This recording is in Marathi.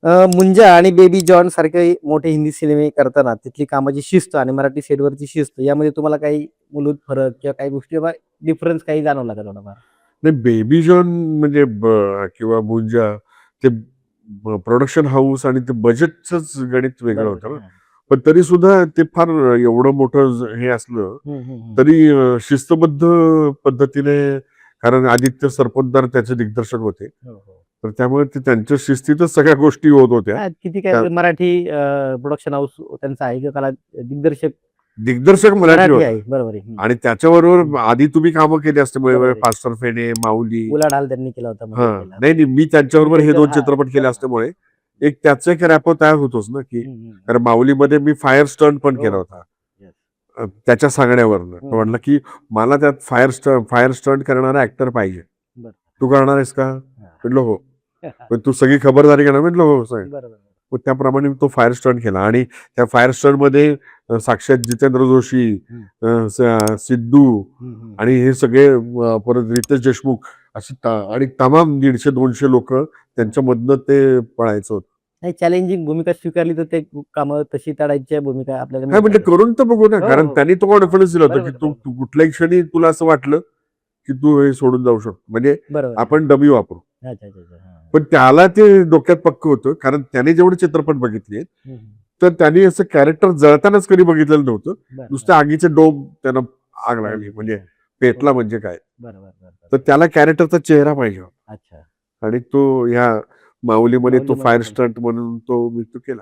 मुंजा आणि बेबी जॉन सारखे मोठे हिंदी सिनेमे करताना तिथली कामाची शिस्त आणि मराठी सेटवरची शिस्त यामध्ये तुम्हाला काही मूलभूत फरक किंवा काही गोष्टी डिफरन्स काही जाणवला का थोडाफार? नाही, बेबी जॉन म्हणजे किंवा मुंजा ते प्रोडक्शन हाऊस आणि ते बजेटचंच गणित वेगळं बरोबर होतं आहे. ना. हां. पण तरी सुद्धा ते फार एवढं मोठं हे असलं हं, हं, हं. तरी शिस्तबद्ध पद्धतीने, कारण आदित्य सरपोतदार त्याचे दिग्दर्शक होते. हो, हो. तर त्यामुळे ते त्यांच्या शिस्तीतच सगळ्या गोष्टी होत होत्या. हां, किती त्या काय मराठी प्रोडक्शन हाऊस त्यांचा आहे किंवा कला दिग्दर्शक दिग्दर्शक मराठी मराठी होता. आहे. बरोबर आहे. हं, आणि हं. त्याच्याबरोबर आधी तुम्ही कामं केली असल्यामुळे बरोबर आहे. फास्टर फेणे, माऊली. उलाढाल त्यांनी केला होता मध्ये हां. पहिला. नाही, नाही. मी तुम्ही त्यांच्याबरोबर हे त्यांच्यावर 2 हां, चित्रपट केले बरोबर. असल्यामुळे एक त्याचा एक रॅपो तयार होतोच ना, की हं, हं, हं. कारण माऊलीमध्ये मी फायर स्टंट पण हो, केला हो. होता. येस. त्याच्या सांगण्यावरनं. हं, तो हं. म्हटला, की "मला त्यात फायर स्टंट करणारा ॲक्टर पाहिजे. बरं. तू करणार आहेस का?" हां. म्हटलं, "हो." "मग तू सगळी खबरदारी घेणार?" म्हटलं, "हो साहेब." बरोबर. मग त्याप्रमाणे तो फायर स्टंट केला आणि त्या फायर स्टंटमध्ये साक्षात जितेंद्र जोशी, हं. सिद्धू हं, हं. आणि हे सगळे परत रितेश देशमुख अशी आणि तमाम 150-200 लोकं हां. त्यांच्यामधनं ते पळायचं होतं. नाही चॅलेंजिंग भूमिका स्वीकारली तर ते कामं तशी टाळायच्या भूमिका आपल्याला हां, म्हणजे मिळतातच. करून तर बघू ना, हो, कारण हो. त्यांनी तो हां. कॉन्फिडन्स दिला होता, की बरोबर, तू बरोबर. तू कुठल्याही क्षणी तुला असं वाटलं, की तू हे सोडून जाऊ शकतो. म्हणजे बरोबर आहे. आपण डमी वापरू. अच्छा, अच्छा, अच्छा. हां. पण त्याला ते डोक्यात पक्कं होतं, कारण त्याने जेवढे चित्रपट बघितले, हं, हं. तर त्यांनी असं कॅरेक्टर जळतानाच कधी बघितलेलं नव्हतं. बरं, बरं. नुसत्या आगीचे डोम त्यांना आग लागली, बघितली. म्हणजे हां. पेटला ओके. म्हणजे काय. बरं, बरं, बरं, बरं. तर त्याला कॅरेक्टरचा चेहरा पाहिजे होता अच्छा. आणि तो ह्या माऊलीमध्ये तो माऊलीमध्ये फायर पण. स्टंट म्हणून तो मी तो केला.